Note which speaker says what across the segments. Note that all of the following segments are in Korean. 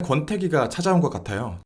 Speaker 1: 권태기가 찾아온 것 같아요.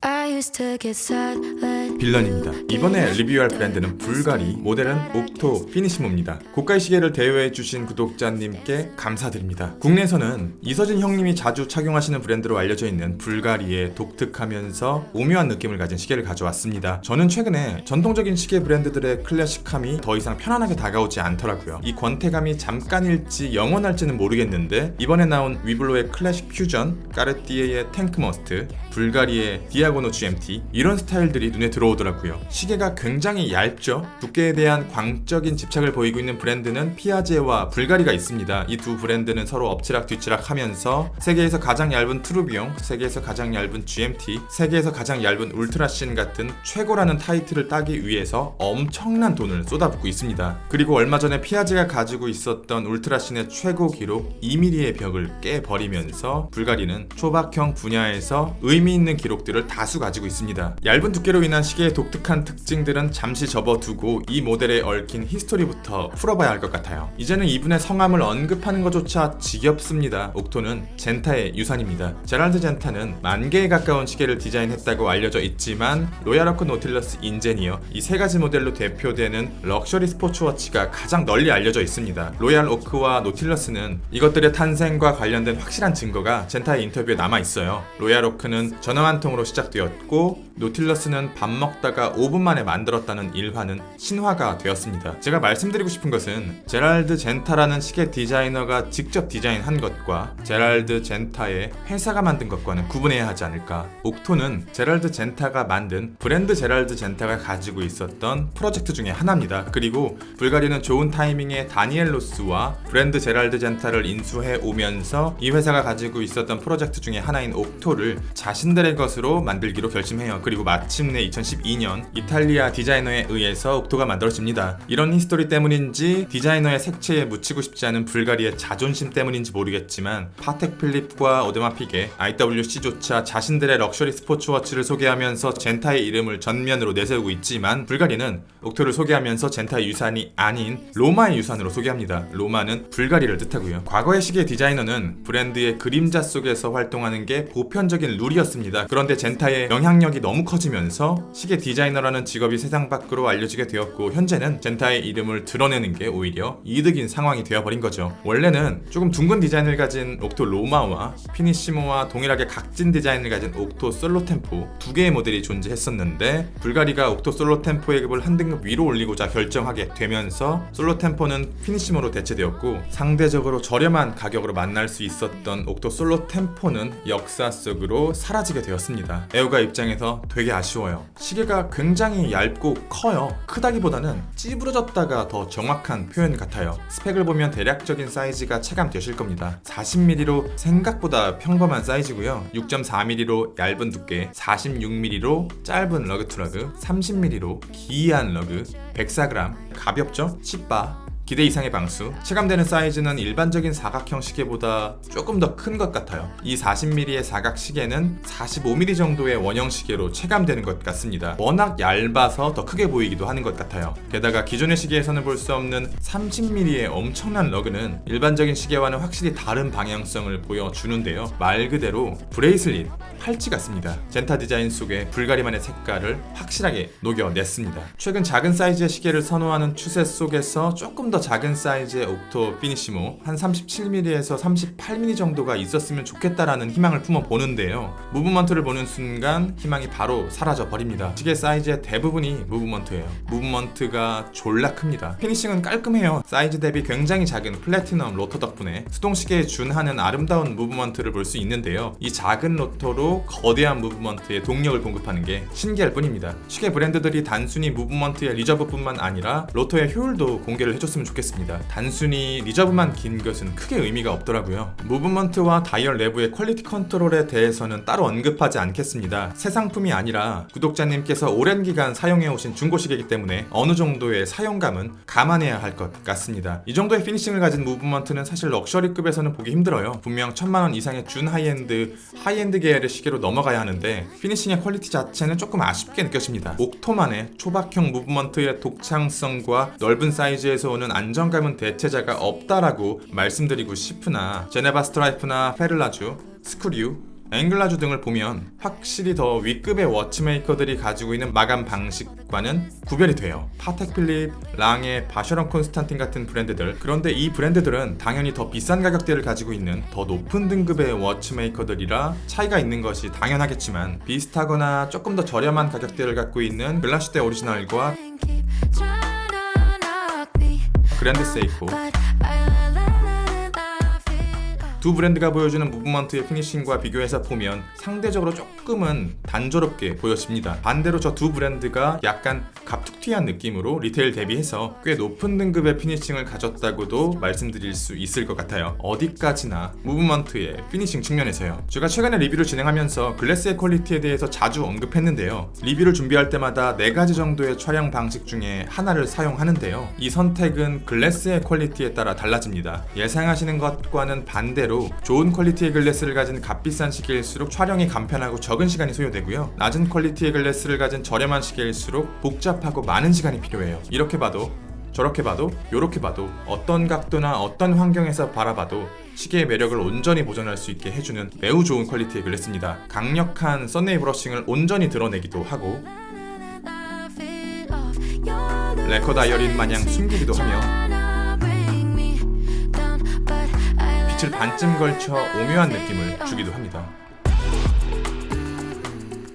Speaker 1: 빌런입니다. 이번에 리뷰할 브랜드는 불가리, 모델은 옥토 피니시모입니다. 고가의 시계를 대여해주신 구독자님께 감사드립니다. 국내에서는 이서진 형님이 자주 착용하시는 브랜드로 알려져 있는 불가리의 독특하면서 오묘한 느낌을 가진 시계를 가져왔습니다. 저는 최근에 전통적인 시계 브랜드들의 클래식함이 더 이상 편안하게 다가오지 않더라고요. 이 권태감이 잠깐일지 영원할지는 모르겠는데 이번에 나온 위블로의 클래식 퓨전, 까르띠에의 탱크머스트, 불가리의 디아고노 GMT, 이런 스타일들이 눈에 들어오더라고요. 시계가 굉장히 얇죠? 두께에 대한 광적인 집착을 보이고 있는 브랜드는 피아제와 불가리가 있습니다. 이 두 브랜드는 서로 엎치락뒤치락 하면서 세계에서 가장 얇은 트루비용, 세계에서 가장 얇은 GMT, 세계에서 가장 얇은 울트라신 같은 최고라는 타이틀을 따기 위해서 엄청난 돈을 쏟아붓고 있습니다. 그리고 얼마 전에 피아제가 가지고 있었던 울트라신의 최고 기록 2mm의 벽을 깨버리면서 불가리는 초박형 분야에서 의미 있는 기록들을 다수 가지고 있습니다. 얇은 두께로 인한 시계의 독특한 특징들은 잠시 접어두고 이 모델에 얽힌 히스토리부터 풀어봐야 할 것 같아요. 이제는 이분의 성함을 언급하는 것조차 지겹습니다. 옥토는 젠타의 유산입니다. 제랄드 젠타는 10,000개에 가까운 시계를 디자인했다고 알려져 있지만 로얄오크, 노틸러스, 인제니어, 이 세 가지 모델로 대표되는 럭셔리 스포츠워치가 가장 널리 알려져 있습니다. 로얄오크와 노틸러스는 이것들의 탄생과 관련된 확실한 증거가 젠타의 인터뷰에 남아있어요. 로얄오크는 전화 한 통으로 시작되었고 노틸러스는 밥 먹다가 5분 만에 만들었다는 일화는 신화가 되었습니다. 제가 말씀드리고 싶은 것은 제랄드 젠타라는 시계 디자이너가 직접 디자인한 것과 제랄드 젠타의 회사가 만든 것과는 구분해야 하지 않을까. 옥토는 제랄드 젠타가 만든 브랜드 제랄드 젠타가 가지고 있었던 프로젝트 중에 하나입니다. 그리고 불가리는 좋은 타이밍에 다니엘 로스와 브랜드 제랄드 젠타를 인수해 오면서 이 회사가 가지고 있었던 프로젝트 중에 하나인 옥토를 자신들의 것으로 만들기로 결심해요. 그리고 마침내 2012년 이탈리아 디자이너에 의해서 옥토가 만들어집니다. 이런 히스토리 때문인지 디자이너의 색채에 묻히고 싶지 않은 불가리의 자존심 때문인지 모르겠지만 파텍 필립과 오데마 피게, IWC조차 자신들의 럭셔리 스포츠워치를 소개하면서 젠타의 이름을 전면으로 내세우고 있지만 불가리는 옥토를 소개하면서 젠타의 유산이 아닌 로마의 유산으로 소개합니다. 로마는 불가리를 뜻하고요. 과거의 시계 디자이너는 브랜드의 그림자 속에서 활동하는 게 보편적인 룰이었습니다. 그런데 젠타의 영향력이 너무 커지면서 시계 디자이너라는 직업이 세상 밖으로 알려지게 되었고 현재는 젠타의 이름을 드러내는 게 오히려 이득인 상황이 되어버린 거죠. 원래는 조금 둥근 디자인을 가진 옥토 로마와 피니시모와 동일하게 각진 디자인을 가진 옥토 솔로 템포 두 개의 모델이 존재했었는데 불가리가 옥토 솔로 템포의 급을 한 등급 위로 올리고자 결정하게 되면서 솔로 템포는 피니시모로 대체되었고 상대적으로 저렴한 가격으로 만날 수 있었던 옥토 솔로 템포는 역사 속으로 사라지게 되었습니다. 애호가 입장에서 되게 아쉬워요. 시계가 굉장히 얇고 커요. 크다기보다는 찌부러졌다가 더 정확한 표현 같아요. 스펙을 보면 대략적인 사이즈가 체감되실 겁니다. 40mm로 생각보다 평범한 사이즈고요. 6.4mm로 얇은 두께, 46mm로 짧은 러그 투러그, 30mm로 기이한 러그, 104g, 가볍죠? 10바, 기대 이상의 방수. 체감되는 사이즈는 일반적인 사각형 시계보다 조금 더 큰 것 같아요. 이 40mm의 사각 시계는 45mm 정도의 원형 시계로 체감되는 것 같습니다. 워낙 얇아서 더 크게 보이기도 하는 것 같아요. 게다가 기존의 시계에서는 볼 수 없는 30mm의 엄청난 러그는 일반적인 시계와는 확실히 다른 방향성을 보여주는데요. 말 그대로 브레이슬릿, 팔찌 같습니다. 젠타 디자인 속에 불가리만의 색깔을 확실하게 녹여냈습니다. 최근 작은 사이즈의 시계를 선호하는 추세 속에서 조금 더 작은 사이즈의 옥토 피니시모 한 37mm에서 38mm 정도가 있었으면 좋겠다라는 희망을 품어보는데요. 무브먼트를 보는 순간 희망이 바로 사라져 버립니다. 시계 사이즈의 대부분이 무브먼트예요. 무브먼트가 졸라 큽니다. 피니싱은 깔끔해요. 사이즈 대비 굉장히 작은 플래티넘 로터 덕분에 수동시계에 준하는 아름다운 무브먼트를 볼 수 있는데요. 이 작은 로터로 거대한 무브먼트에 동력을 공급하는 게 신기할 뿐입니다. 시계 브랜드들이 단순히 무브먼트의 리저브뿐만 아니라 로터의 효율도 공개를 해줬으면 좋겠습니다. 단순히 리저브만 긴 것은 크게 의미가 없더라고요. 무브먼트와 다이얼 내부의 퀄리티 컨트롤에 대해서는 따로 언급하지 않겠습니다. 새 상품이 아니라 구독자님께서 오랜 기간 사용해오신 중고시계이기 때문에 어느 정도의 사용감은 감안해야 할 것 같습니다. 이 정도의 피니싱을 가진 무브먼트는 사실 럭셔리급에서는 보기 힘들어요. 분명 1000만원 이상의 준 하이엔드 계열의 시계로 넘어가야 하는데 피니싱의 퀄리티 자체는 조금 아쉽게 느껴집니다. 옥토만의 초박형 무브먼트의 독창성과 넓은 사이즈에서 오는 안정감은 대체자가 없다라고 말씀드리고 싶으나 제네바 스트라이프나 페를라주, 스크류, 앵글라주 등을 보면 확실히 더 윗급의 워치메이커들이 가지고 있는 마감 방식과는 구별이 돼요. 파텍 필립, 랑의, 바셔런 콘스탄틴 같은 브랜드들. 그런데 이 브랜드들은 당연히 더 비싼 가격대를 가지고 있는 더 높은 등급의 워치메이커들이라 차이가 있는 것이 당연하겠지만, 비슷하거나 조금 더 저렴한 가격대를 갖고 있는 글라슈대 오리지널과 그랜드 세이코, 두 브랜드가 보여주는 무브먼트의 피니싱과 비교해서 보면 상대적으로 조금은 단조롭게 보여집니다. 반대로 저 두 브랜드가 약간 갑툭튀한 느낌으로 리테일 대비해서 꽤 높은 등급의 피니싱을 가졌다고도 말씀드릴 수 있을 것 같아요. 어디까지나 무브먼트의 피니싱 측면에서요. 제가 최근에 리뷰를 진행하면서 글래스의 퀄리티에 대해서 자주 언급했는데요. 리뷰를 준비할 때마다 4가지 정도의 촬영 방식 중에 하나를 사용하는데요. 이 선택은 글래스의 퀄리티에 따라 달라집니다. 예상하시는 것과는 반대로 좋은 퀄리티의 글래스를 가진 값비싼 시계일수록 촬영이 간편하고 적은 시간이 소요되고요. 낮은 퀄리티의 글래스를 가진 저렴한 시계일수록 복잡하고 많은 시간이 필요해요. 이렇게 봐도 저렇게 봐도 요렇게 봐도 어떤 각도나 어떤 환경에서 바라봐도 시계의 매력을 온전히 보존할 수 있게 해주는 매우 좋은 퀄리티의 글래스입니다. 강력한 썬레이 브러싱을 온전히 드러내기도 하고 레커 다이어린 마냥 숨기기도 하며 빛을 반쯤 걸쳐 오묘한 느낌을 주기도 합니다.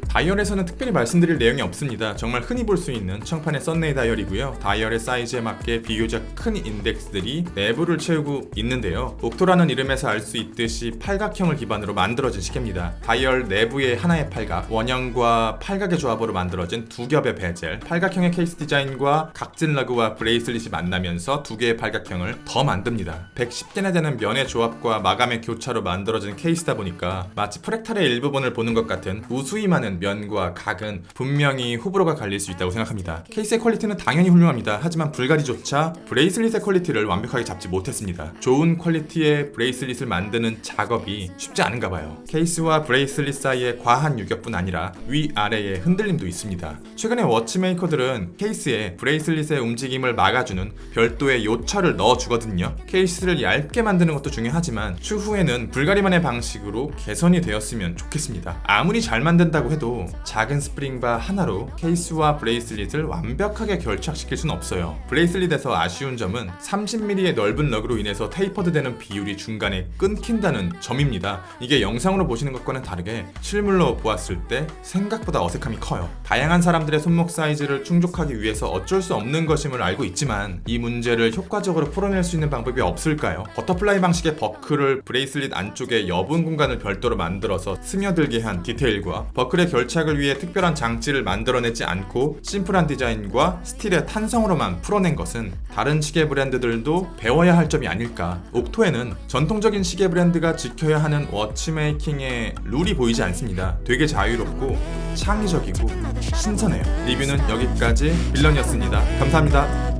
Speaker 1: 다이얼에서는 특별히 말씀드릴 내용이 없습니다. 정말 흔히 볼 수 있는 청판의 썬레이 다이얼이고요. 다이얼의 사이즈에 맞게 비교적 큰 인덱스들이 내부를 채우고 있는데요. 옥토라는 이름에서 알 수 있듯이 팔각형을 기반으로 만들어진 시계입니다. 다이얼 내부에 하나의 팔각, 원형과 팔각의 조합으로 만들어진 두 겹의 베젤, 팔각형의 케이스 디자인과 각진 러그와 브레이슬릿이 만나면서 두 개의 팔각형을 더 만듭니다. 110개나 되는 면의 조합과 마감의 교차로 만들어진 케이스다 보니까 마치 프랙탈의 일부분을 보는 것 같은 우수히 많은 면과 각은 분명히 호불호가 갈릴 수 있다고 생각합니다. 케이스의 퀄리티는 당연히 훌륭합니다. 하지만 불가리조차 브레이슬릿의 퀄리티를 완벽하게 잡지 못했습니다. 좋은 퀄리티의 브레이슬릿을 만드는 작업이 쉽지 않은가 봐요. 케이스와 브레이슬릿 사이에 과한 유격뿐 아니라 위아래에 흔들림도 있습니다. 최근에 워치메이커들은 케이스에 브레이슬릿의 움직임을 막아주는 별도의 요철을 넣어주거든요. 케이스를 얇게 만드는 것도 중요하지만 추후에는 불가리만의 방식으로 개선이 되었으면 좋겠습니다. 아무리 잘 만든다고 해도 작은 스프링바 하나로 케이스와 브레이슬릿을 완벽하게 결착시킬 수는 없어요. 브레이슬릿에서 아쉬운 점은 30mm의 넓은 럭으로 인해서 테이퍼드 되는 비율이 중간에 끊긴다는 점입니다. 이게 영상으로 보시는 것과는 다르게 실물로 보았을 때 생각보다 어색함이 커요. 다양한 사람들의 손목 사이즈를 충족하기 위해서 어쩔 수 없는 것임을 알고 있지만 이 문제를 효과적으로 풀어낼 수 있는 방법이 없을까요? 버터플라이 방식의 버클을 브레이슬릿 안쪽에 여분 공간을 별도로 만들어서 스며들게 한 디테일과 버클의 결착을 위해 특별한 장치를 만들어내지 않고 심플한 디자인과 스틸의 탄성으로만 풀어낸 것은 다른 시계 브랜드들도 배워야 할 점이 아닐까. 옥토에는 전통적인 시계 브랜드가 지켜야 하는 워치메이킹의 룰이 보이지 않습니다. 되게 자유롭고 창의적이고 신선해요. 리뷰는 여기까지 빌런이었습니다. 감사합니다.